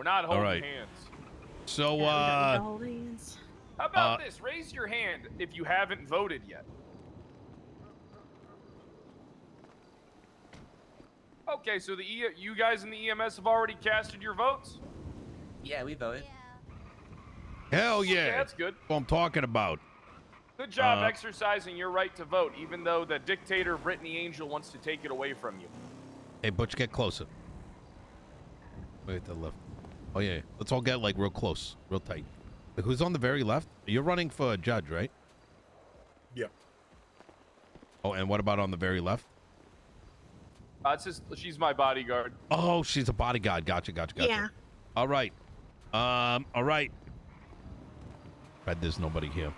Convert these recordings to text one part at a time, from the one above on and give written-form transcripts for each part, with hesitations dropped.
not holding hands. So, How about this? Raise your hand if you haven't voted yet. Okay, so you guys in the EMS have already casted your votes? Yeah, we voted. hell yeah. Okay, that's good. That's what I'm talking about. Good job exercising your right to vote, even though the dictator Brittany Angel wants to take it away from you. Hey, Butch, get closer. Wait, the left. Oh, yeah. Let's all get, like, real close. Real tight. Who's on the very left? You're running for a judge, right? Yep. Oh, and what about on the very left? It's just, she's my bodyguard. Oh, she's a bodyguard. Gotcha. Yeah. All right. All right. Bet there's nobody here.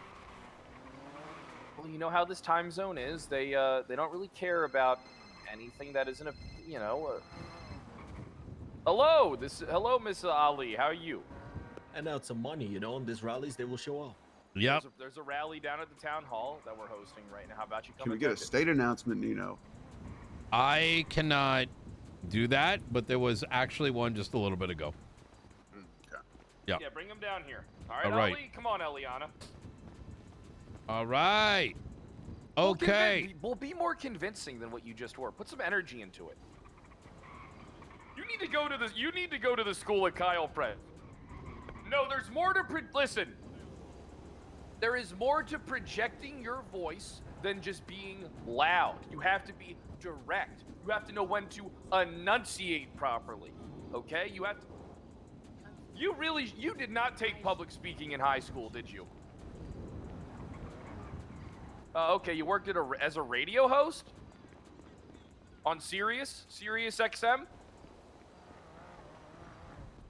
Well, you know how this time zone is. They don't really care about anything that isn't Hello, Miss Ali. How are you? And out some money, you know, in these rallies, they will show up. Yep. There's a rally down at the town hall that we're hosting right now. How about you come? Can we get a state announcement, Nino? I cannot do that, but there was actually one just a little bit ago. Okay. Yeah. Yeah, bring him down here. All right, right. Ali, come on, Eliana. All right. Okay. We'll be more convincing than what you just were. Put some energy into it. You need to go to the school at Kyle Fred. No, there's more to listen. There is more to projecting your voice than just being loud. You have to be direct. You have to know when to enunciate properly. Okay? You did not take public speaking in high school, did you? Okay, you worked as a radio host? On Sirius XM?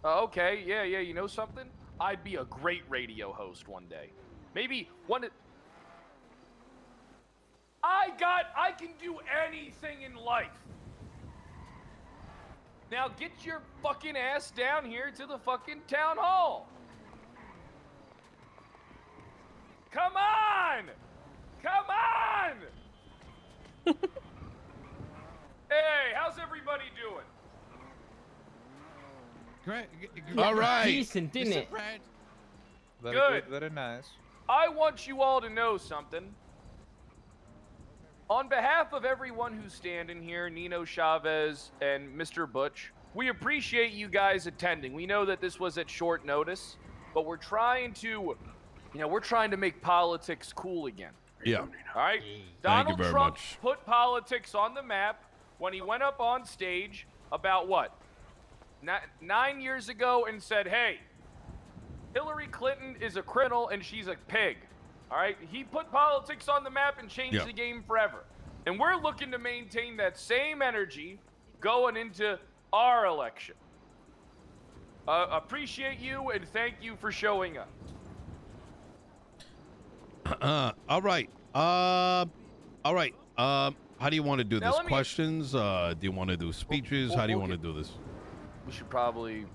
Okay, yeah, you know something? I'd be a great radio host one day. Maybe one... I can do anything in life. Now get your fucking ass down here to the fucking town hall. Come on! Come on! Hey, how's everybody doing? Great. All right. Decent, didn't it? Good. Very nice. I want you all to know something. On behalf of everyone who's standing here, Nino Chavez and Mr. Butch, we appreciate you guys attending. We know that this was at short notice, but we're trying to, make politics cool again. Yeah. All right? Thank you Donald very Trump much. put politics on the map when he went up on stage about what? 9 years ago and said, hey, Hillary Clinton is a criminal and she's a pig. All right? He put politics on the map and changed the game forever. And we're looking to maintain that same energy going into our election. Appreciate you and thank you for showing up. All right. All right. How do you want to do Now this? Questions? Do you want to do speeches? How do you want to do this? We should probably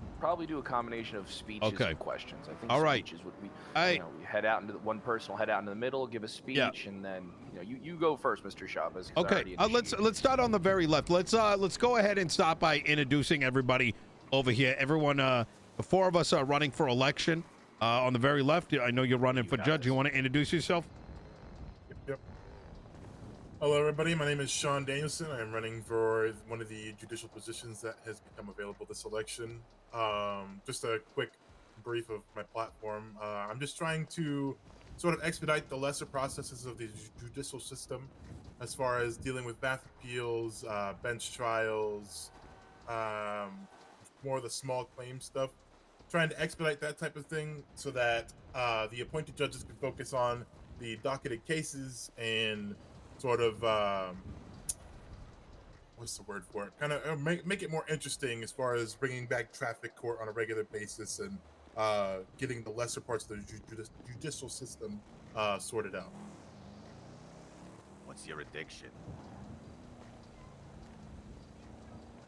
do a combination of speeches and questions. I think speeches would be, we head out into one person will head out into the middle, give a speech, and then you go first, Mr. Chavez. Okay, let's start on the very left. Let's go ahead and start by introducing everybody over here. Everyone, the four of us are running for election. On the very left, I know you're running for judge. You want to introduce yourself? Yep. Hello, everybody. My name is Sean Danielson. I'm running for one of the judicial positions that has become available this election. Just a quick brief of my platform. I'm just trying to sort of expedite the lesser processes of the judicial system as far as dealing with bath appeals, bench trials, more of the small claim stuff. Trying to expedite that type of thing so that the appointed judges can focus on the docketed cases and sort of what's the word for it? Kind of make it more interesting as far as bringing back traffic court on a regular basis and getting the lesser parts of the judicial system sorted out. What's your addiction?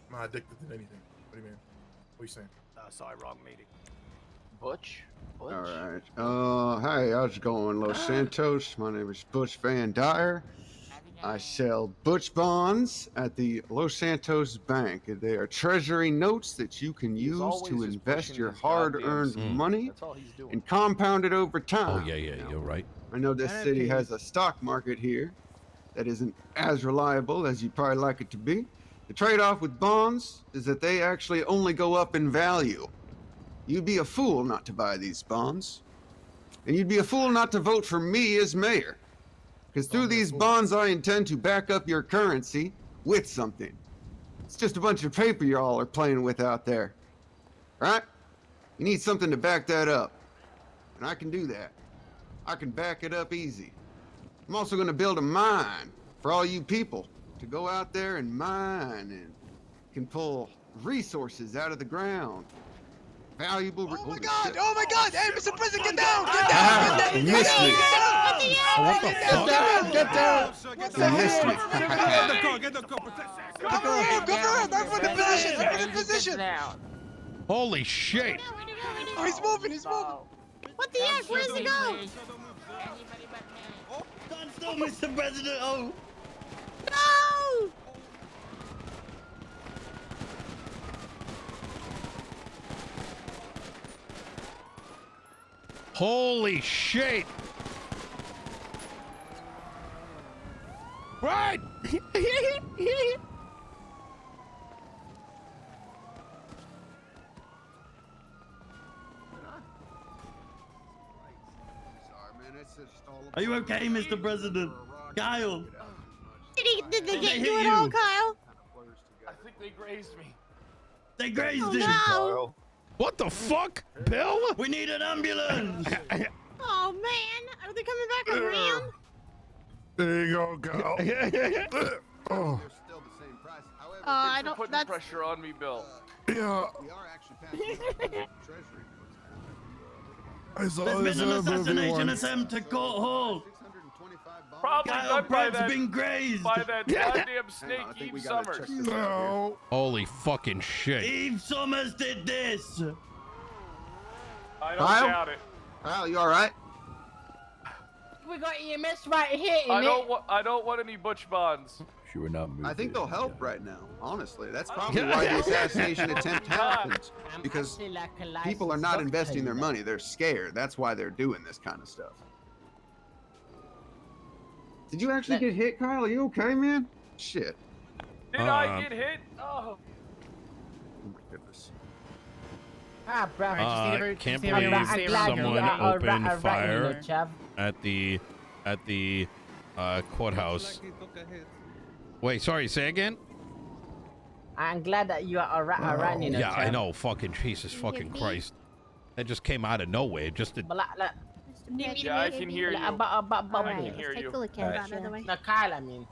I'm not addicted to anything. What do you mean? What are you saying? Sorry, wrong meeting. Butch? All right. Hi, how's it going, Los Santos? My name is Butch Van Dyer. I sell butch bonds at the Los Santos Bank. They are treasury notes that you can use always to just invest pushing your his goddamn hard-earned Mm. money That's all he's doing. and compound it over time. Oh, yeah, Now, you're right. I know this city has a stock market here that isn't as reliable as you'd probably like it to be. The trade-off with bonds is that they actually only go up in value. You'd be a fool not to buy these bonds. And you'd be a fool not to vote for me as mayor. Because through these bonds, I intend to back up your currency with something. It's just a bunch of paper y'all are playing with out there. Right? You need something to back that up. And I can do that. I can back it up easy. I'm also going to build a mine for all you people to go out there and mine and can pull resources out of the ground. Valuable. Oh my god! Oh my god! Hey, Mr. President, get down! Get down! Get down! You missed me. What the fuck? Get down! You missed me. Go for it! I'm for the position! I'm for the position! Holy shit! Oh, he's moving! He's moving! What the heck? Where does he go? Stand still, Mr. President. Oh. No! Holy shit! Right! Are you okay, Mr. President? Kyle. Did they Did get they you hit at all, you? Kyle? I think they grazed me. They grazed Oh him. no! What the fuck, Bill? We need an ambulance. Oh man! Are they coming back around? There you go, Kyle. Oh, I You're don't. putting That's. pressure on me, Bill. yeah. We are actually passing treasury. I saw There's this been in an a movie assassination once. attempt at Court Hall. 625 bonds. Probably Kyle done by Pratt's that, been grazed. by that goddamn Hang on, snake I think Eve we gotta check Summers. this out here. No. Holy fucking shit. Eve Summers did this. I don't Kyle? doubt it. Kyle, you all right? We got EMS right here, I innit? don't want any butch bonds. She would not move. I think it. they'll help right now. Honestly, that's probably Yeah. why the assassination attempt happened. I'm Because actually like a people are licensed not doctor, investing their you know. money. They're scared. That's why they're doing this kind of stuff. Did you actually Let- get hit, Kyle? Are you okay, man? Shit. Did I get hit? Oh. Oh my goodness. Ah, bro. Can't I'm believe glad you someone are opened right, fire you know, Chav. at the courthouse. Wait, sorry, say again? I'm glad that you are alright, you know, Yeah, I Chav. know. Fucking Jesus fucking Christ. That just came out of nowhere. Just to, But like, Yeah, I can hear you. but I can hear Take you. a look at it, by the way. no, Kyle, I mean.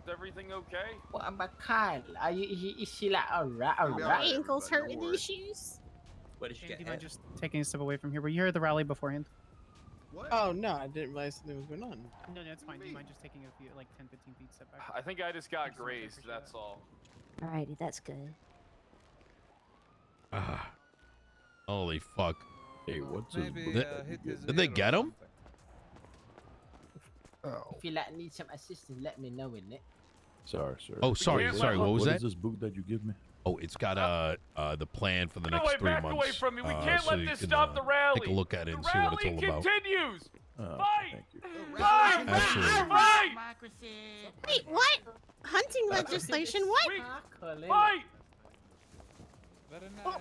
Is everything okay? What about Kyle? Are you, is she like alright, I'll be My alright. ankles Don't hurt in worry. these shoes. What did you Do get? you mind Hit? just taking a step away from here? Were you here at the rally beforehand? What? Oh no, I didn't realize something was going on. No, it's fine. Do you mind just taking a few, like 10, 15 feet step back? I think I just got Thanks so much, I grazed, appreciate that's that. all. Alrighty, that's good. holy fuck. Hey, what's his Maybe, book Did- that you give Did me? they get him? Oh. If you like need some assistance, let me know, innit? Sorry, sir. Oh, sorry, can't sorry. let- What was What that? is this book that you give me? Oh, it's got the plan for the Get next away, 3 back months. away from me. We uh, can't so let you this can, stop the rally. Take a look at it and the see what it's rally all about. continues. Okay, Fight! thank you. Fight! Absolutely. Fight! Wait, what? Hunting legislation? What? Wait. Fight!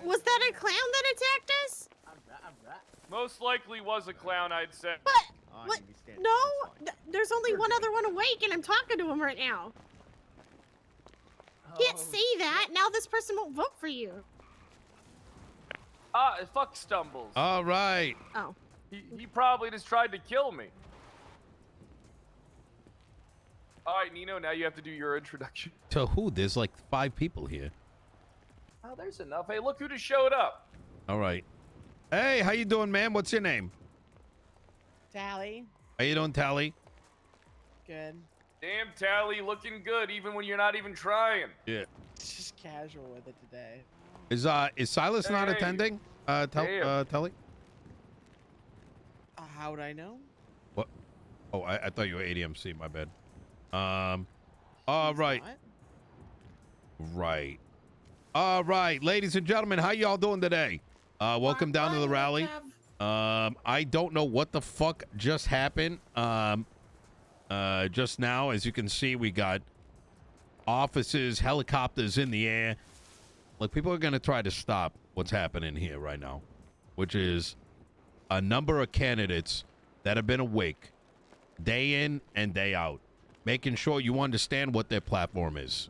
Was that a clown that attacked us? Most likely was a clown, I'd say. But what? No, there's only one other one awake, and I'm talking to him right now. Can't say that. Now this person won't vote for you. Fuck Stumbles. All right. Oh. He probably just tried to kill me. All right, Nino, now you have to do your introduction. To who? There's like 5 people here. Oh, there's enough. Hey, look who just showed up. All right. Hey, how you doing, ma'am? What's your name? Tally, How you doing, Tally? good. Damn, Tally, looking good even when you're not even trying. Yeah. It's just casual with it today. Is Silas not Hey. attending? Damn. Telly? How would I know? Oh, I thought you were ADMC. My bad. All right. Right. All right, ladies and gentlemen, how y'all doing today? Welcome down to the rally. I don't know what the fuck just happened. Just now, as you can see, we got officers, helicopters in the air. Look, people are going to try to stop what's happening here right now, which is a number of candidates that have been awake day in and day out, making sure you understand what their platform is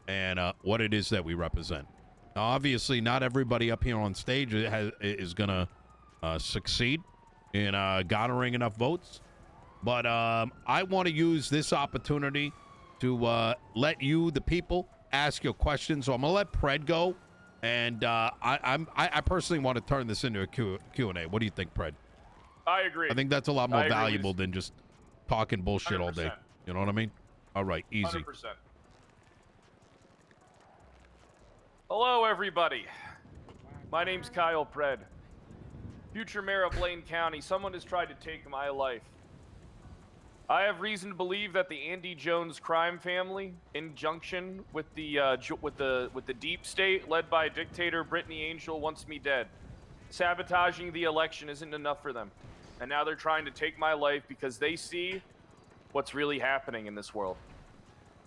and what it is that we represent. Now, obviously, not everybody up here on stage is going to succeed in garnering enough votes. But I want to use this opportunity to let you, the people, ask your questions. So I'm going to let Pred go. And I personally want to turn this into a Q&A. What do you think, Pred? I agree. I think that's a lot more valuable than just talking bullshit 100%. All day. You know what I mean? All right, easy. 100%. Hello, everybody. My name's Kyle Pred, future mayor of Lane County. Someone has tried to take my life. I have reason to believe that the Andy Jones crime family, in junction with the deep state led by dictator Brittany Angel, wants me dead. Sabotaging the election isn't enough for them, and now they're trying to take my life because they see what's really happening in this world.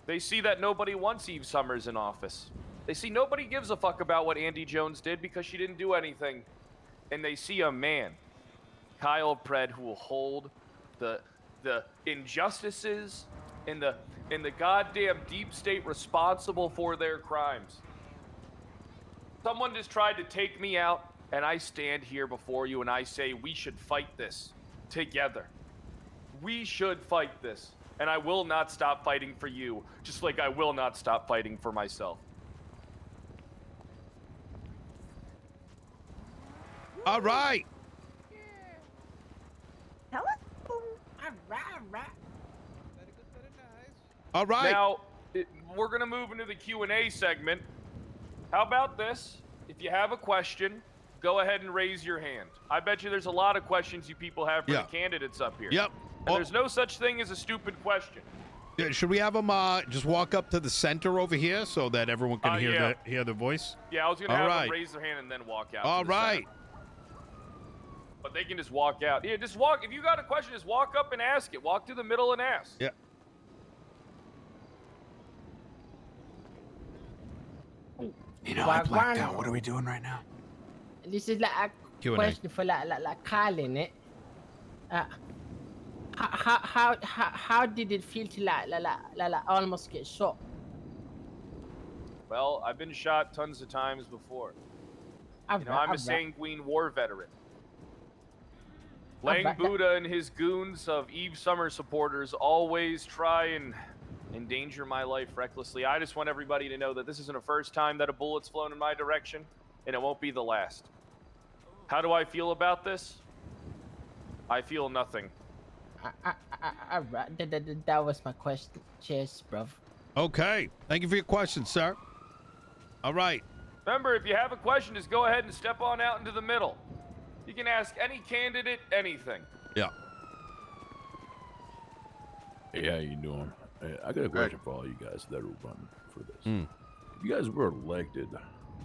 They see that nobody wants Eve Summers in office. They see nobody gives a fuck about what Andy Jones did because she didn't do anything. And they see a man, Kyle Pred, who will hold the injustices and the goddamn deep state responsible for their crimes. Someone just tried to take me out, and I stand here before you and I say we should fight this together. We should fight this, and I will not stop fighting for you, just like I will not stop fighting for myself. All right. Hello. All right. Now, we're going to move into the Q&A segment. How about this? If you have a question, go ahead and raise your hand. I bet you there's a lot of questions you people have for the candidates up here. Yep. And there's no such thing as a stupid question. Yeah, should we have them just walk up to the center over here so that everyone can hear the voice? Yeah, I was going to have them raise their hand and then walk out. All right. Center. But they can just walk out. Yeah, just walk. If you got a question, just walk up and ask it. Walk to the middle and ask. Yeah. You know, I blacked out. What are we doing right now? This is like a Q&A. question for like Colin, eh? How did it feel to like almost get shot? Well, I've been shot tons of times before. I'm a sanguine war veteran. Lang Buddha and his goons of Eve Summer supporters always try and endanger my life recklessly. I just want everybody to know that this isn't the first time that a bullet's flown in my direction, and it won't be the last. How do I feel about this? I feel nothing. That was my question. Cheers, bruv. Okay. Thank you for your question, sir. All right. Remember, if you have a question, just go ahead and step on out into the middle. You can ask any candidate anything. Yeah. Hey, how you doing? Hey, I got a question for all you guys that are running for this. If you guys were elected,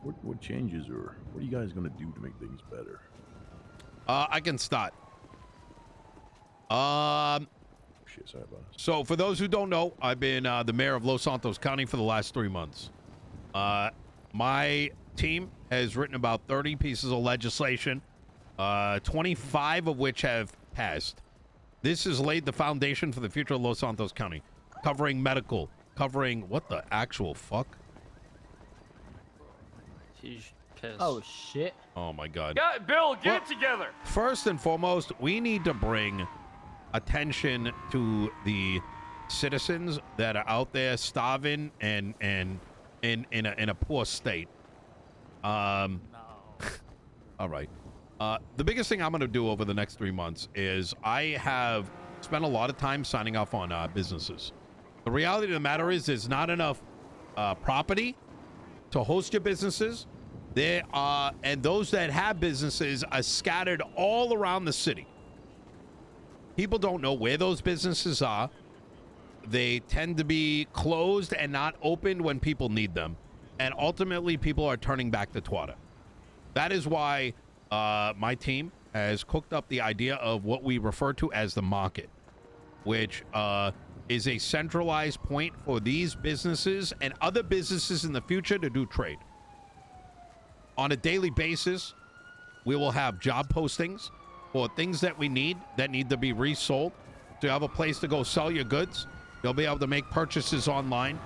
what changes or what are you guys going to do to make things better? I can start. Shit, sorry about it. So for those who don't know, I've been the mayor of Los Santos County for the last 3 months. My team has written about 30 pieces of legislation, 25 of which have passed. This has laid the foundation for the future of Los Santos County, covering medical, covering what the actual fuck? He's pissed. Oh shit. Oh my god. Yeah, Bill, get it together. First and foremost, we need to bring attention to the citizens that are out there starving and in a poor state. No. All right. The biggest thing I'm going to do over the next 3 months is I have spent a lot of time signing off on businesses. The reality of the matter is there's not enough property to host your businesses. There are, and those that have businesses are scattered all around the city. people don't know where those businesses are. They tend to be closed and not opened when people need them. And ultimately, people are turning back to Twitter. That is why my team has cooked up the idea of what we refer to as the market, which is a centralized point for these businesses and other businesses in the future to do trade. On a daily basis, we will have job postings for things that we need that need to be resold. So you have a place to go sell your goods. You'll be able to make purchases online.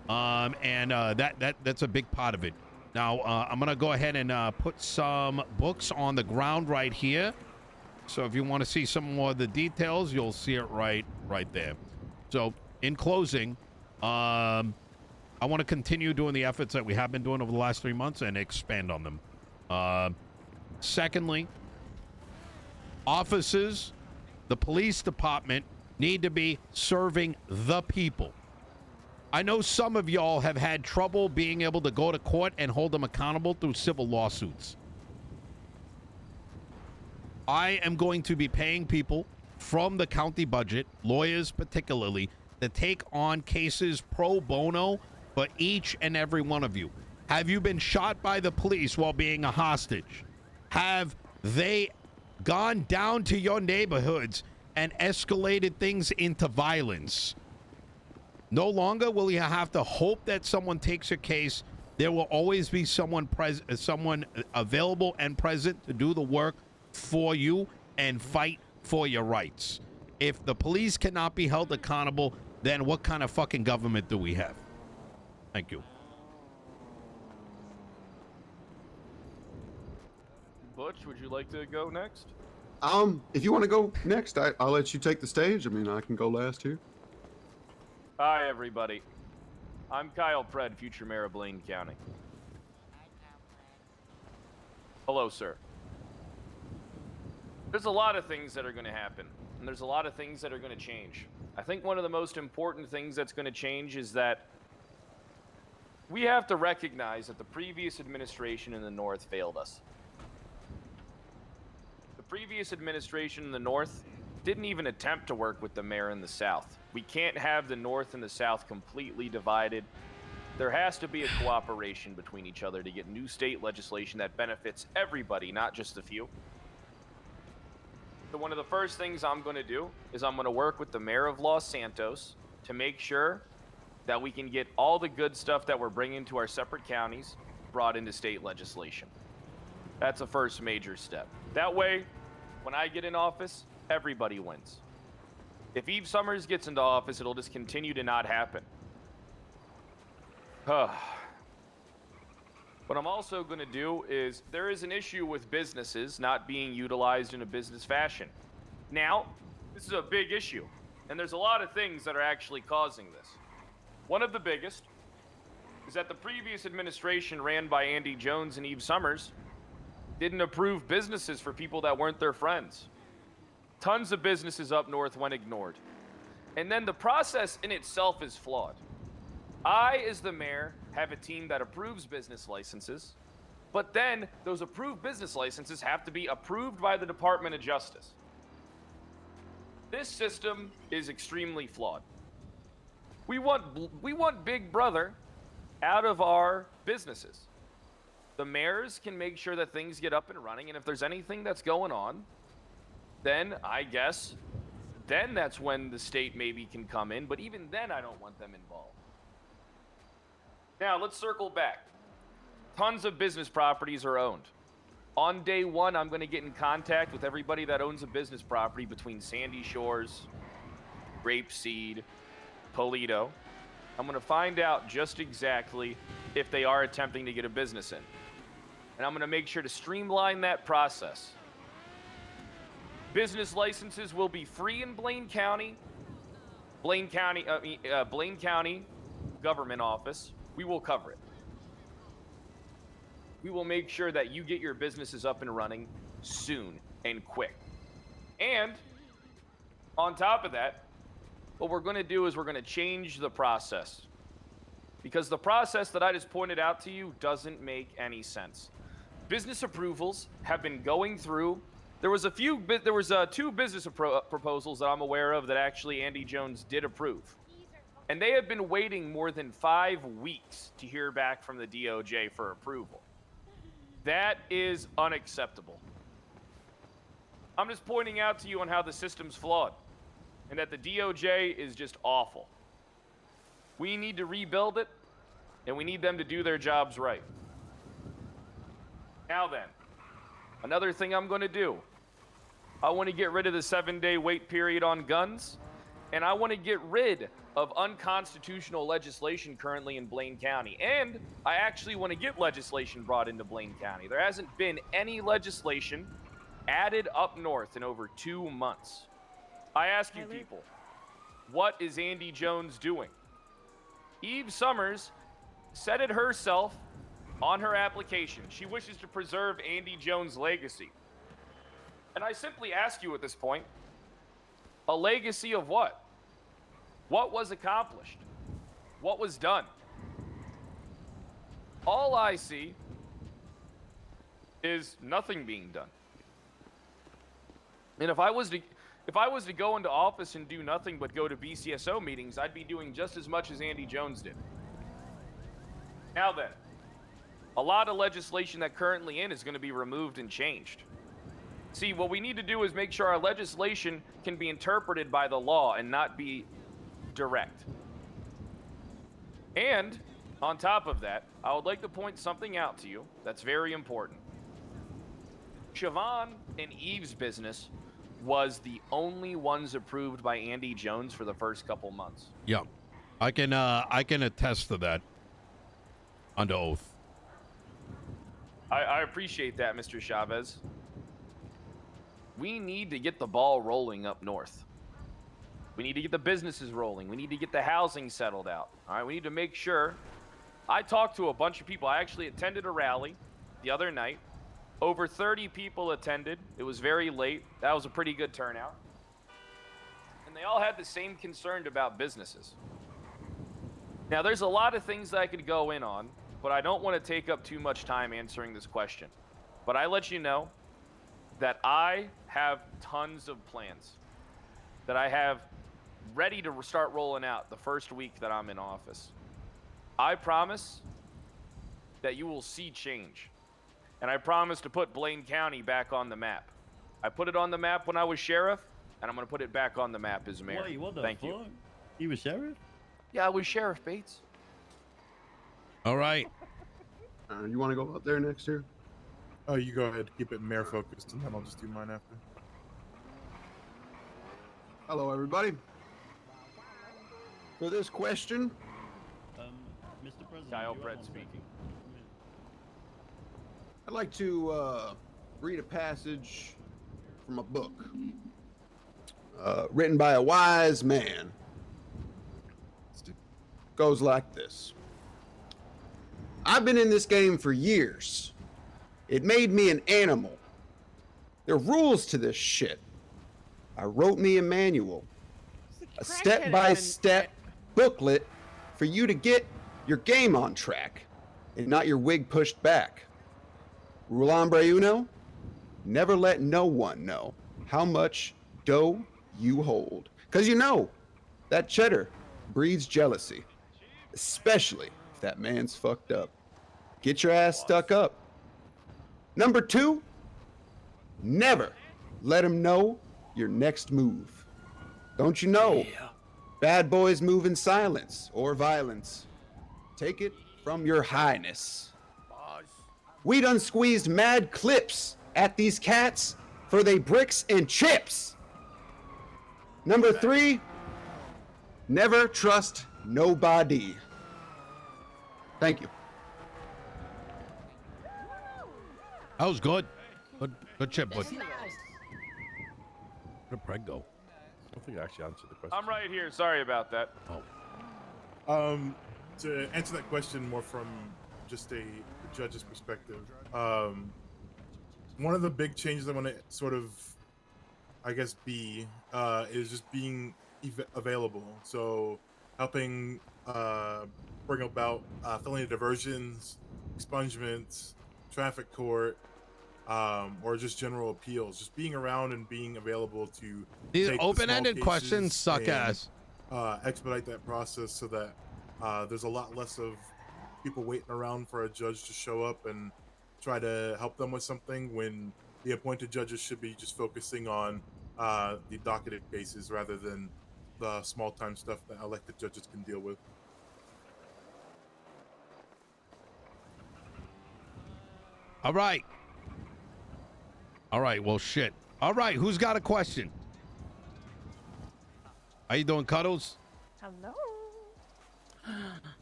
That's a big part of it. Now, I'm going to go ahead and put some books on the ground right here. So if you want to see some more of the details, you'll see it right there. So in closing, I want to continue doing the efforts that we have been doing over the last 3 months and expand on them. Secondly, officers, the police department need to be serving the people. I know some of y'all have had trouble being able to go to court and hold them accountable through civil lawsuits. I am going to be paying people from the county budget, lawyers particularly, to take on cases pro bono for each and every one of you. Have you been shot by the police while being a hostage? Have they gone down to your neighborhoods and escalated things into violence? No longer will you have to hope that someone takes your case. There will always be someone available and present to do the work for you and fight for your rights. If the police cannot be held accountable, then what kind of fucking government do we have? Thank you. Butch, would you like to go next? If you want to go next, I'll let you take the stage. I mean, I can go last here. Hi, everybody. I'm Kyle Pred, future mayor of Blaine County. Hello, sir. There's a lot of things that are going to happen, and there's a lot of things that are going to change. I think one of the most important things that's going to change is that we have to recognize that the previous administration in the North failed us. The previous administration in the North didn't even attempt to work with the mayor in the South. We can't have the North and the South completely divided. There has to be a cooperation between each other to get new state legislation that benefits everybody, not just a few. So one of the first things I'm going to do is I'm going to work with the mayor of Los Santos to make sure that we can get all the good stuff that we're bringing to our separate counties brought into state legislation. That's a first major step. That way, when I get in office, everybody wins. If Eve Summers gets into office, it'll just continue to not happen. What I'm also going to do is, there is an issue with businesses not being utilized in a business fashion. Now, this is a big issue, and there's a lot of things that are actually causing this. One of the biggest is that the previous administration ran by Andy Jones and Eve Summers didn't approve businesses for people that weren't their friends. Tons of businesses up north went ignored. And then the process in itself is flawed. I, as the mayor, have a team that approves business licenses, but then those approved business licenses have to be approved by the Department of Justice. This system is extremely flawed. We want Big Brother out of our businesses. The mayors can make sure that things get up and running, and if there's anything that's going on, then I guess, then that's when the state maybe can come in, but even then I don't want them involved. Now, let's circle back. Tons of business properties are owned. On day one, I'm going to get in contact with everybody that owns a business property between Sandy Shores, Grapeseed, Polito. I'm going to find out just exactly if they are attempting to get a business in. And I'm going to make sure to streamline that process. Business licenses will be free in Blaine County. Blaine County government office. We will cover it. We will make sure that you get your businesses up and running soon and quick. And on top of that, what we're going to do is we're going to change the process. Because the process that I just pointed out to you doesn't make any sense. Business approvals have been going through There was two business proposals that I'm aware of that actually Andy Jones did approve. And they have been waiting more than 5 weeks to hear back from the DOJ for approval. That is unacceptable. I'm just pointing out to you on how the system's flawed and that the DOJ is just awful. We need to rebuild it, and we need them to do their jobs right. Now then, another thing I'm going to do, I want to get rid of the 7-day wait period on guns, and I want to get rid of unconstitutional legislation currently in Blaine County. And I actually want to get legislation brought into Blaine County. There hasn't been any legislation added up north in over 2 months. I ask you people, what is Andy Jones doing? Eve Summers said it herself on her application. She wishes to preserve Andy Jones' legacy. And I simply ask you at this point, a legacy of what? What was accomplished? What was done? All I see is nothing being done. And if I was to go into office and do nothing but go to BCSO meetings, I'd be doing just as much as Andy Jones did. Now then, a lot of legislation that currently is going to be removed and changed. See, what we need to do is make sure our legislation can be interpreted by the law and not be direct. And on top of that, I would like to point something out to you that's very important. Siobhan and Eve's business was the only ones approved by Andy Jones for the first couple months. Yeah, I can attest to that under oath. I appreciate that, Mr. Chavez. We need to get the ball rolling up north. We need to get the businesses rolling. We need to get the housing settled out. All right, we need to make sure. I talked to a bunch of people. I actually attended a rally the other night. Over 30 people attended. It was very late. That was a pretty good turnout. And they all had the same concern about businesses. Now, there's a lot of things that I could go in on, but I don't want to take up too much time answering this question. But I let you know that I have tons of plans that I have ready to start rolling out the first week that I'm in office. I promise that you will see change. And I promise to put Blaine County back on the map. I put it on the map when I was sheriff, and I'm going to put it back on the map as mayor. Wait, what the Thank fuck? you. You was sheriff? Yeah, I was Sheriff Bates. All right. You want to go up there next year? Oh, you go ahead. Keep it mayor focused, and then I'll just do mine after. Hello, everybody. For this question, Mr. President. Kyle you Brett have one speaking. I'd like to read a passage from a book written by a wise man. It goes like this. I've been in this game for years. It made me an animal. There are rules to this shit. I wrote me a manual, a step-by-step booklet for you to get your game on track and not your wig pushed back. Rule hombre uno, never let no one know how much dough you hold. Because you know, that cheddar breeds jealousy, especially if that man's fucked up. Get your ass stuck up. Number 2, never let him know your next move. Don't you know, bad boys move in silence or violence. Take it from your highness. We done squeezed mad clips at these cats for they bricks and chips. Number 3, never trust nobody. Thank you. That was good. Good chip, bud. That's nice. Where'd Preg go? I don't think I actually answered the question. I'm right here. Sorry about that. Oh. To answer that question more from just a judge's perspective, one of the big changes I want to sort of, I guess, is just being available. So helping bring about felony diversions, expungements, traffic court, or just general appeals. Just being around and being available to These take the open-ended small questions cases suck and, ass. expedite that process so that there's a lot less of people waiting around for a judge to show up and try to help them with something, when the appointed judges should be just focusing on the docketed cases rather than the small time stuff that elected judges can deal with. All right. All right. Well, shit. All right. Who's got a question? How you doing, Cuddles? Hello.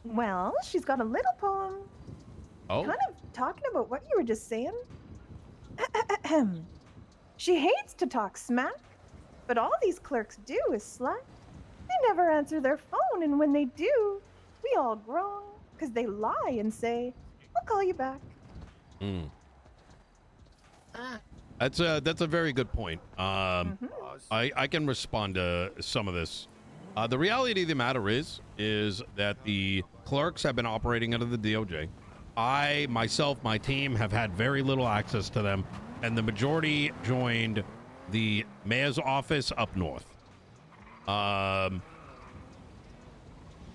Well, she's got a little poem. Oh. Kind of talking about what you were just saying. She hates to talk smack, but all these clerks do is slack. They never answer their phone, and when they do, we all groan, because they lie and say, I'll call you back. That's a very good point. I can respond to some of this. The reality of the matter is that the clerks have been operating under the DOJ. I, myself, my team have had very little access to them, and the majority joined the mayor's office up north.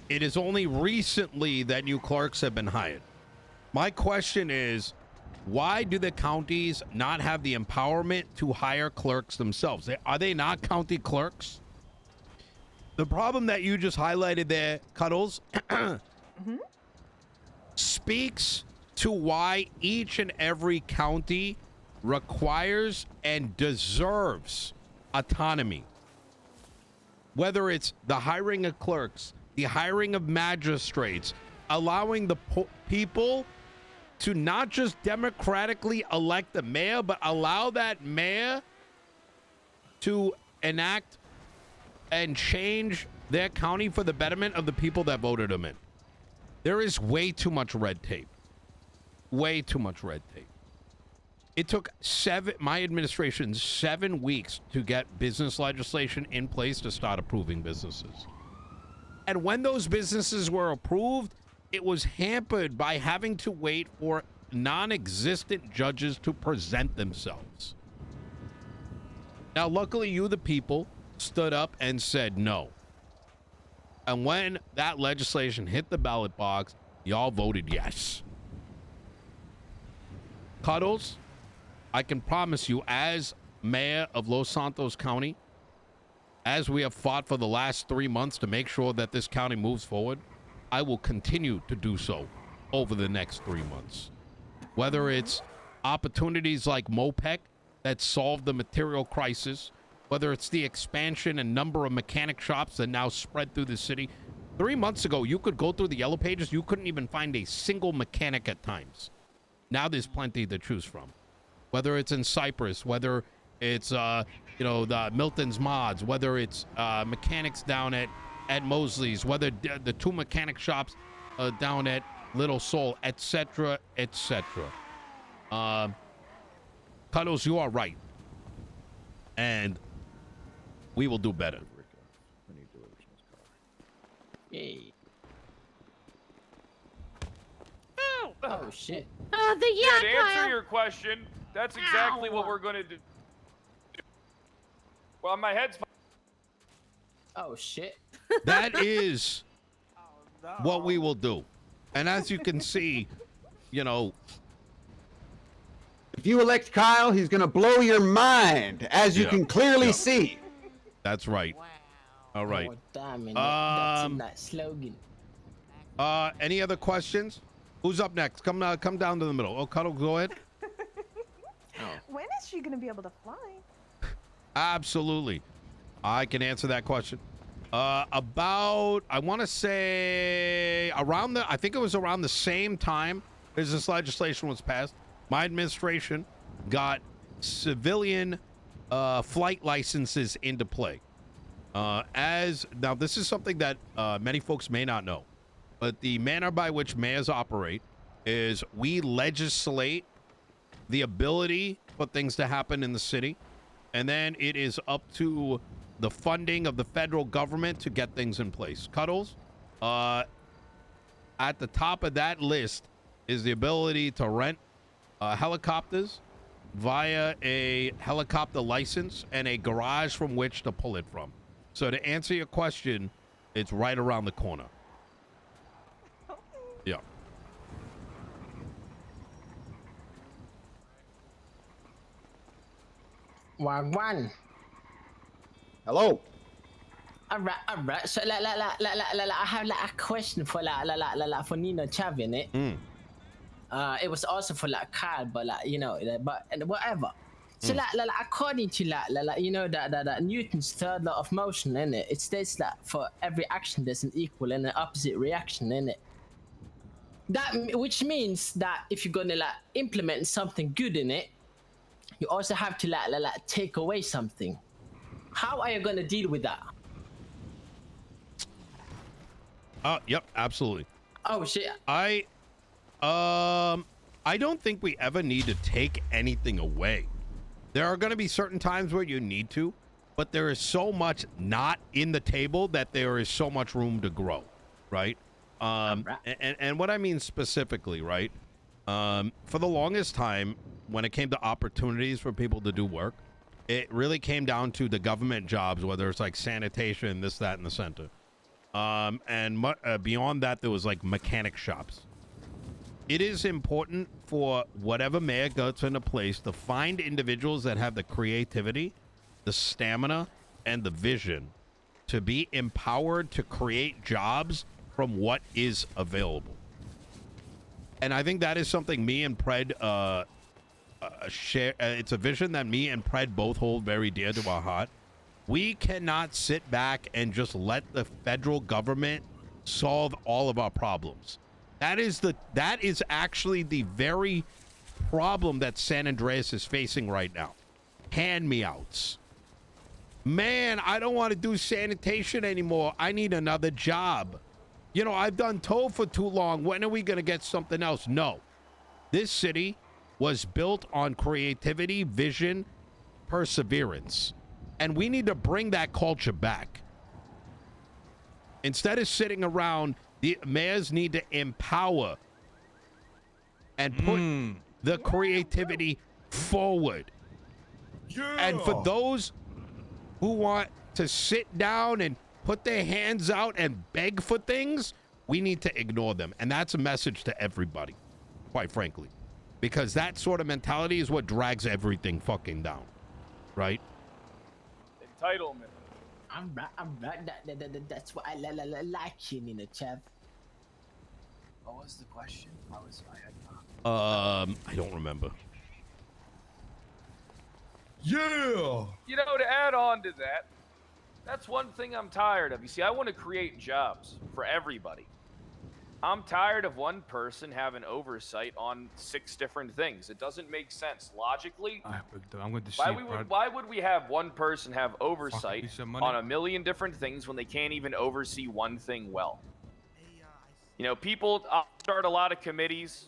It is only recently that new clerks have been hired. My question is, why do the counties not have the empowerment to hire clerks themselves? Are they not county clerks? The problem that you just highlighted there, Cuddles, speaks to why each and every county requires and deserves autonomy. Whether it's the hiring of clerks, the hiring of magistrates, allowing the people to not just democratically elect the mayor, but allow that mayor to enact and change their county for the betterment of the people that voted them in. There is way too much red tape. Way too much red tape. It took my administration 7 weeks to get business legislation in place to start approving businesses. And when those businesses were approved, it was hampered by having to wait for non-existent judges to present themselves. Now, luckily, you, the people, stood up and said no. And when that legislation hit the ballot box, y'all voted yes. Cuddles, I can promise you, as mayor of Los Santos County, as we have fought for the last 3 months to make sure that this county moves forward, I will continue to do so over the next 3 months. Whether it's opportunities like MOPEC that solve the material crisis, whether it's the expansion and number of mechanic shops that now spread through the city. 3 months ago, you could go through the yellow pages. You couldn't even find a single mechanic at times. Now there's plenty to choose from. Whether it's in Cypress, whether it's, the Milton's Mods, whether it's mechanics down at Mosley's, whether the 2 mechanic shops down at Little Soul, etc., etc. Cuddles, you are right. And we will do better. Yay. Oh, shit. The Yeah, to yak answer pile. your question, that's exactly what Ow. we're going to do. Well, my head's... Oh, shit. That is what we will do. And as you can see, if you elect Kyle, he's going to blow your mind, as you can clearly see. That's right. Wow. All right. Oh, damn it. That's a nice slogan. Any other questions? Who's up next? Come down to the middle. Oh, Cuddle, go ahead. When is she going to be able to fly? Absolutely. I can answer that question. I want to say I think it was around the same time as this legislation was passed, my administration got civilian flight licenses into play. Now, this is something that many folks may not know, but the manner by which mayors operate is we legislate the ability for things to happen in the city, and then it is up to the funding of the federal government to get things in place. Cuddles, at the top of that list is the ability to rent helicopters via a helicopter license and a garage from which to pull it from. So to answer your question, it's right around the corner. Yeah. Wagwan. Hello. Alright. So I have like a question for for Nino Chavin, eh? It was also for like Kyle, but like but whatever. So according to that Newton's third law of motion, in it states that for every action there's an equal and an opposite reaction in it. That which means that if you're gonna implement something good in it, you also have to take away something. How are you gonna deal with that? Yep, absolutely. Oh shit. I don't think we ever need to take anything away. There are going to be certain times where you need to, but there is so much not in the table that there is so much room to grow, right? And what I mean specifically, right? For the longest time, when it came to opportunities for people to do work, it really came down to the government jobs, whether it's like sanitation, this, that, and the center. And beyond that, there was like mechanic shops. It is important for whatever mayor gets into place to find individuals that have the creativity, the stamina, and the vision to be empowered to create jobs from what is available. And I think that is something me and Pred share. It's a vision that me and Pred both hold very dear to our heart. We cannot sit back and just let the federal government solve all of our problems. That is actually the very problem that San Andreas is facing right now. Hand-me-outs. Man, I don't want to do sanitation anymore. I need another job. I've done toll for too long. When are we going to get something else? No. This city was built on creativity, vision, perseverance. And we need to bring that culture back. Instead of sitting around, the mayors need to empower and put the creativity forward. Yeah. And for those who want to sit down and put their hands out and beg for things, we need to ignore them. And that's a message to everybody, quite frankly. Because that sort of mentality is what drags everything fucking down. Right? Entitlement. I'm right. That's what I like you, Nino Chav. What was the question? I don't remember. Yeah. To add on to that, that's one thing I'm tired of. You see, I want to create jobs for everybody. I'm tired of one person having oversight on 6 different things. It doesn't make sense logically. I'm going to see. Why would we have one person have oversight on a million different things when they can't even oversee one thing well? People start a lot of committees,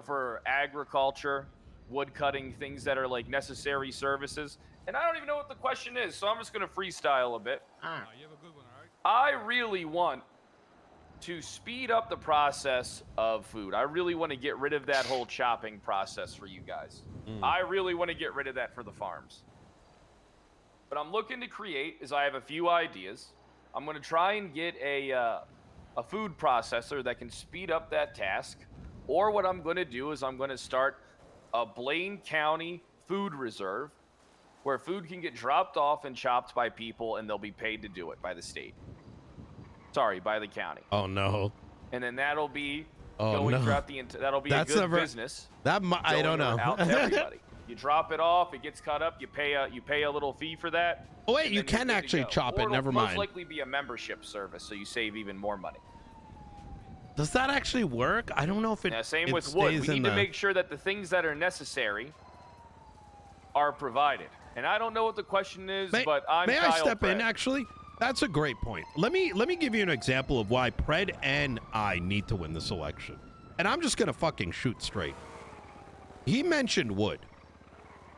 for agriculture, wood cutting, things that are like necessary services. And I don't even know what the question is, so I'm just going to freestyle a bit. You have a good one, all right? I really want to speed up the process of food. I really want to get rid of that whole chopping process for you guys. I really want to get rid of that for the farms. What I'm looking to create is I have a few ideas. I'm going to try and get a food processor that can speed up that task. Or what I'm going to do is I'm going to start a Blaine County food reserve where food can get dropped off and chopped by people and they'll be paid to do it by the state. Sorry, by the county. Oh no. And then that'll be going throughout the that'll be a good business. I don't know. Out to everybody. You drop it off, it gets cut up, you pay a little fee for that. Oh wait, you can actually chop it, never mind. Most likely be a membership service, so you save even more money. Does that actually work? I don't know if it. Yeah, same with wood. We need to make sure that the things that are necessary are provided. And I don't know what the question is, but May I Kyle step in, Pratt. actually? That's a great point. Let me give you an example of why Pred and I need to win this election. And I'm just gonna fucking shoot straight. He mentioned wood.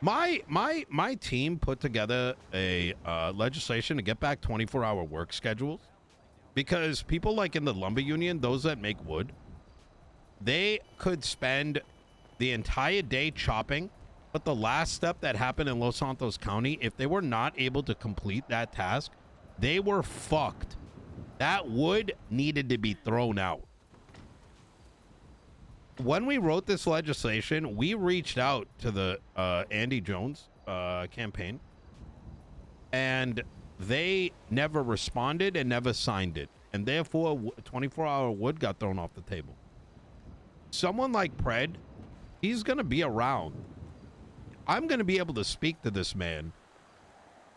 My team put together a legislation to get back 24-hour work schedules, because people like in the lumber union, those that make wood, they could spend the entire day chopping But the last step that happened in Los Santos County, if they were not able to complete that task, they were fucked. That wood needed to be thrown out. When we wrote this legislation, we reached out to the Andy Jones campaign, and they never responded and never signed it. And therefore, 24-hour wood got thrown off the table. Someone like Pred, he's going to be around. I'm going to be able to speak to this man,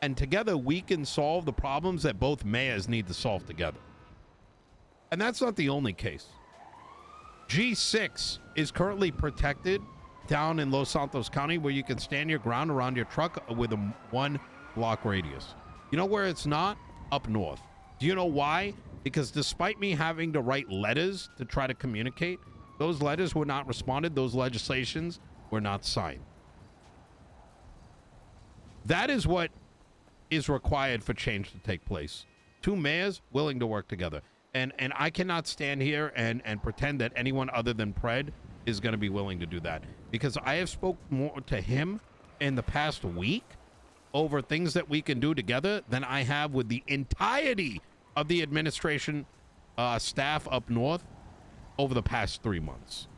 and together we can solve the problems that both mayors need to solve together. And that's not the only case. G6 is currently protected down in Los Santos County, where you can stand your ground around your truck with a 1 block radius. You know where it's not? Up north. Do you know why? Because despite me having to write letters to try to communicate, those letters were not responded. Those legislations were not signed. That is what is required for change to take place. 2 mayors willing to work together. And I cannot stand here and pretend that anyone other than Pred is going to be willing to do that. Because I have spoke more to him in the past week over things that we can do together than I have with the entirety of the administration staff up north over the past 3 months.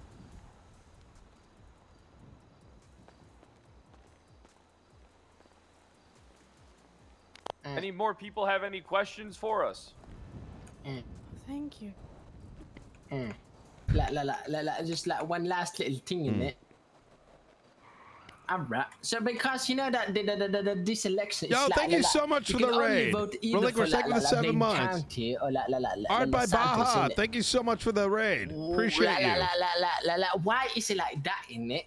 Any more people have any questions for us? Thank you. Just like one last little thing in it. Alright. So because you know that this election. Yo, thank you so much for the raid. Relinquish for the 7 months. Art by Baja, thank you so much for the raid. Appreciate you. Why is it like that in it?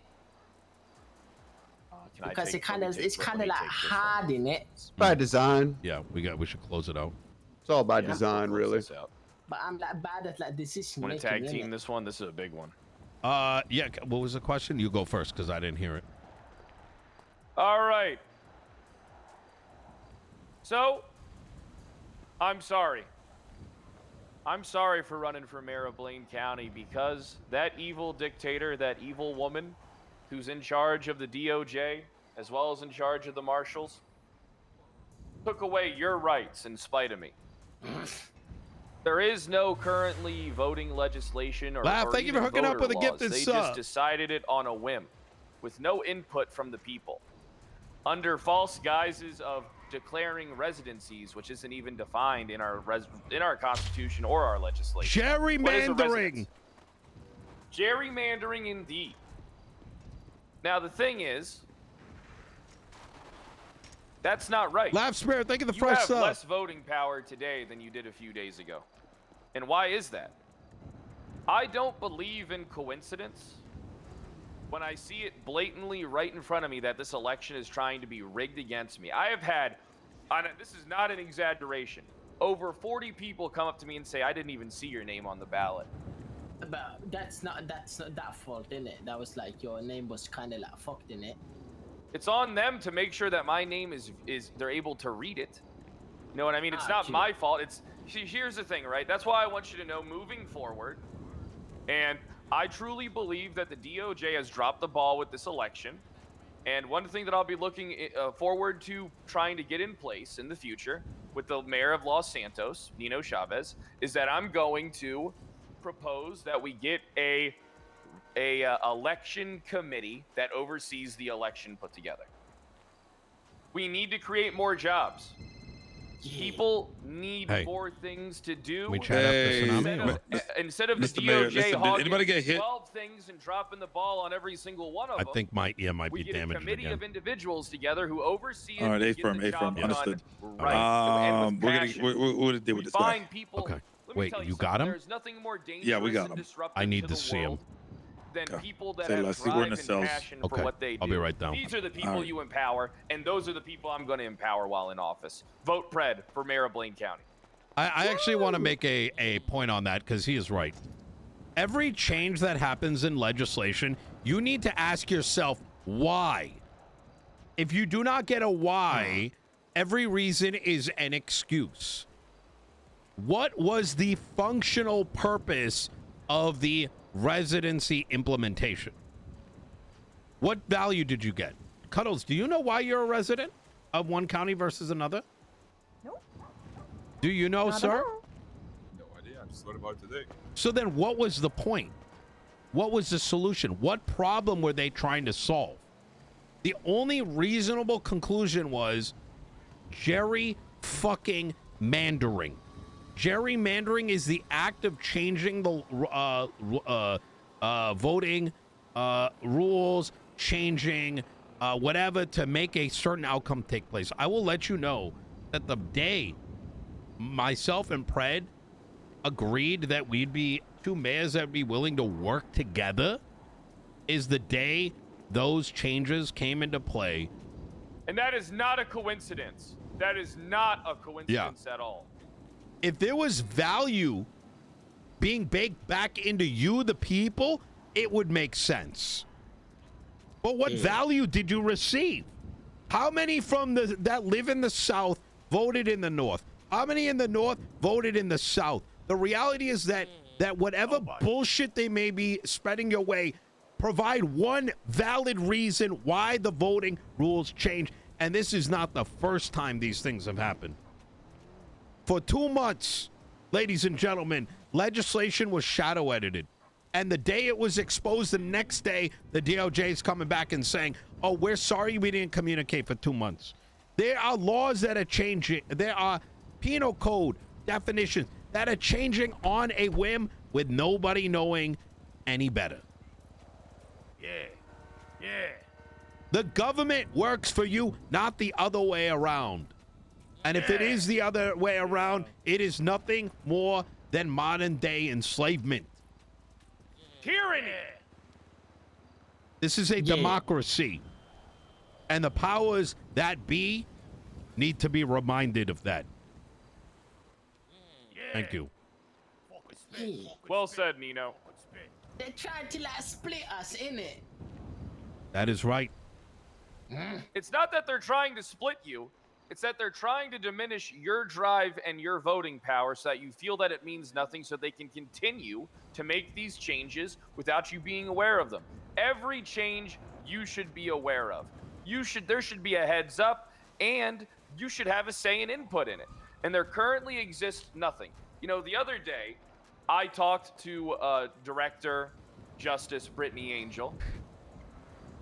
Because it's kind of like hard in it. By design. Yeah, we should close it out. It's all by design, really. But I'm like bad at like decision Want making. to tag team this one? This is a big one. Yeah. What was the question? You go first, because I didn't hear it. All right. So, I'm sorry. I'm sorry for running for mayor of Blaine County, because that evil dictator, that evil woman who's in charge of the DOJ, as well as in charge of the marshals, took away your rights in spite of me. There is no currently voting legislation or thank you for hooking up with a gifted They sub. just decided it on a whim, with no input from the people, under false guises of declaring residencies, which isn't even defined in our Constitution or our legislation. Gerrymandering. Gerrymandering, indeed. Now the thing is, that's not right. Laugh Spirit, thank you the You fresh have sub. less voting power today than you did a few days ago. And why is that? I don't believe in coincidence when I see it blatantly right in front of me that this election is trying to be rigged against me. I have had, this is not an exaggeration, over 40 people come up to me and say, I didn't even see your name on the ballot. But that's not that fault, innit? That was like your name was kind of like fucked in it. It's on them to make sure that my name is they're able to read it. You know what I mean? It's not my fault. Here's the thing, right? That's why I want you to know moving forward. And I truly believe that the DOJ has dropped the ball with this election. And one thing that I'll be looking forward to trying to get in place in the future with the mayor of Los Santos, Nino Chavez, is that I'm going to propose that we get a election committee that oversees the election put together. We need to create more jobs. People need more things to do. We chat after tsunami. Instead of the Mr. Mayor, DOJ listen, did anybody hogging get hit? 12 things and dropping the ball on every single one of I them. think might be We get a damaged committee again. of individuals together who oversee it. All right, and get the job done right, and with passion. we're gonna deal with this guy. Find people. Okay. Let me Wait, tell you something. got him? There's nothing more dangerous Yeah, we got and him. disruptive I need to to the see him. world than people that Say have less. drive We're in the and cells. passion Okay, for what they do. I'll be right down. These are the people All right. you empower, and those are the people I'm going to empower while in office. Vote Pred for mayor of Blaine County. I actually want to make a point on that, because he is right. Every change that happens in legislation, you need to ask yourself why. If you do not get a why, every reason is an excuse. What was the functional purpose of the residency implementation? What value did you get? Cuddles, do you know why you're a resident of one county versus another? Nope. Do you know, Not at sir? all. No idea. I just learned about it today. So then what was the point? What was the solution? What problem were they trying to solve? The only reasonable conclusion was fucking mandering. Gerrymandering is the act of changing the voting rules, changing whatever to make a certain outcome take place. I will let you know that the day myself and Pred agreed that we'd be two mayors that would be willing to work together is the day those changes came into play. And that is not a coincidence. That is not a coincidence at all. If there was value being baked back into you, the people, it would make sense. But what value did you receive? How many from that live in the South voted in the North? How many in the North voted in the South? The reality is that whatever bullshit they may be spreading your way, provide one valid reason why the voting rules change. And this is not the first time these things have happened. For 2 months, ladies and gentlemen, legislation was shadow edited. And the day it was exposed, the next day, the DOJ is coming back and saying, oh, we're sorry we didn't communicate for 2 months. There are laws that are changing. There are penal code definitions that are changing on a whim with nobody knowing any better. Yeah. The government works for you, not the other way around. And if it is the other way around, it is nothing more than modern day enslavement. Tyranny. This is a democracy. And the powers that be need to be reminded of that. Thank you. Well said, Nino. They tried to like split us, innit? That is right. It's not that they're trying to split you. It's that they're trying to diminish your drive and your voting power so that you feel that it means nothing so they can continue to make these changes without you being aware of them. Every change you should be aware of. There should be a heads up and you should have a say and input in it. And there currently exists nothing. You know, the other day, I talked to Director Justice Brittany Angel,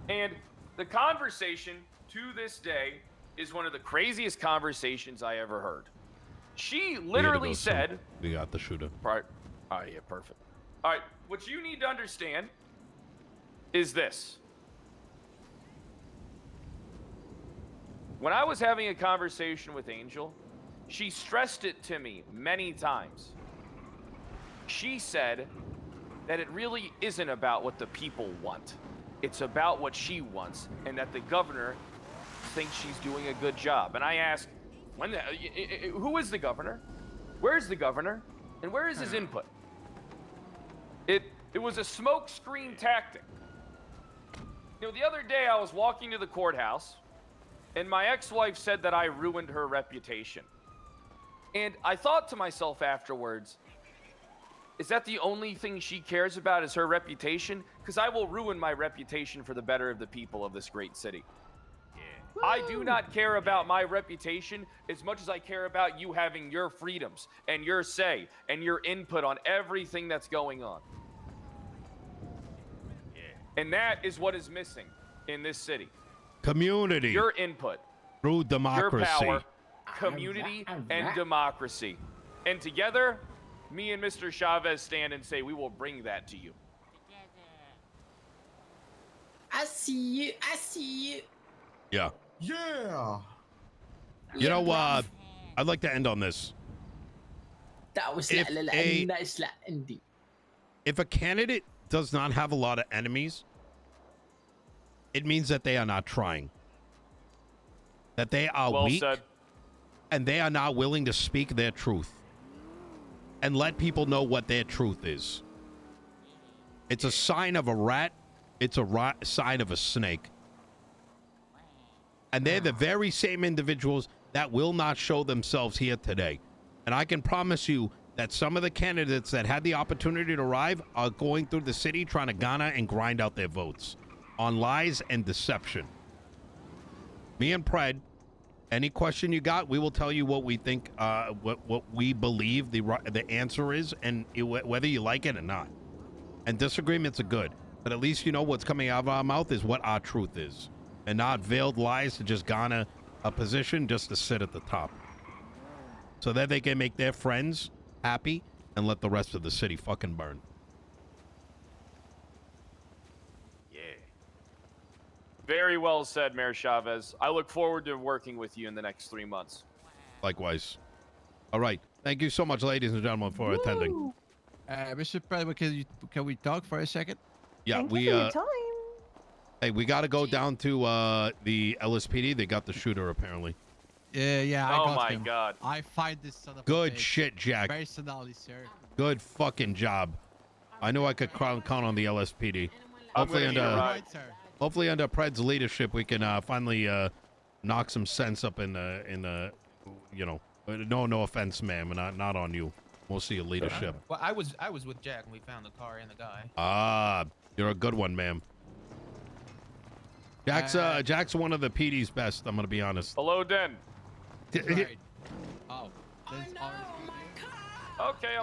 and the conversation to this day is one of the craziest conversations I ever heard. She literally said... We got the shooter. Right. Oh, yeah, perfect. All right, what you need to understand is this. When I was having a conversation with Angel, she stressed it to me many times. She said that it really isn't about what the people want. It's about what she wants, and that the governor thinks she's doing a good job. And I asked, who is the governor? Where's the governor? And where is his input? It was a smokescreen tactic. You know, the other day I was walking to the courthouse, and my ex-wife said that I ruined her reputation. And I thought to myself afterwards, is that the only thing she cares about is her reputation? Because I will ruin my reputation for the better of the people of this great city. I do not care about my reputation as much as I care about you having your freedoms and your say and your input on everything that's going on. And that is what is missing in this city. Community. Your input. Through democracy. Your power, community, and democracy. And together, me and Mr. Chavez stand and say we will bring that to you. I see you. I see you. Yeah. Yeah. You know, I'd like to end on this. That was If a- nice ending. If a candidate does not have a lot of enemies, it means that they are not trying. That they are Well weak. said. And they are not willing to speak their truth and let people know what their truth is. It's a sign of a rat. It's a sign of a snake. And they're the very same individuals that will not show themselves here today. And I can promise you that some of the candidates that had the opportunity to arrive are going through the city trying to garner and grind out their votes on lies and deception. Me and Pred, any question you got, we will tell you what we think, what we believe the answer is, and whether you like it or not. And disagreements are good, but at least you know what's coming out of our mouth is what our truth is, and not veiled lies to just garner a position just to sit at the top, so that they can make their friends happy and let the rest of the city fucking burn. Very well said, Mayor Chavez. I look forward to working with you in the next 3 months. Likewise. All right. Thank you so much, ladies and gentlemen, for attending. Mr. President, can we talk for a second? Yeah, Thank you for your time. Hey, we got to go down to the LSPD. They got the shooter apparently. Yeah. I got him. God. I find this son of Good a bitch shit, Jack. personally, sir. Good fucking job. I knew I could count on the LSPD. Hopefully under Pred's leadership, we can finally knock some sense up in you know. No offense, ma'am, not on you. We'll see your leadership. Well, I was with Jack when we found the car and the guy. Ah, you're a good one, ma'am. Jack's one of the PD's best. I'm gonna be honest. Hello, Den. Right. Oh. Okay, I'm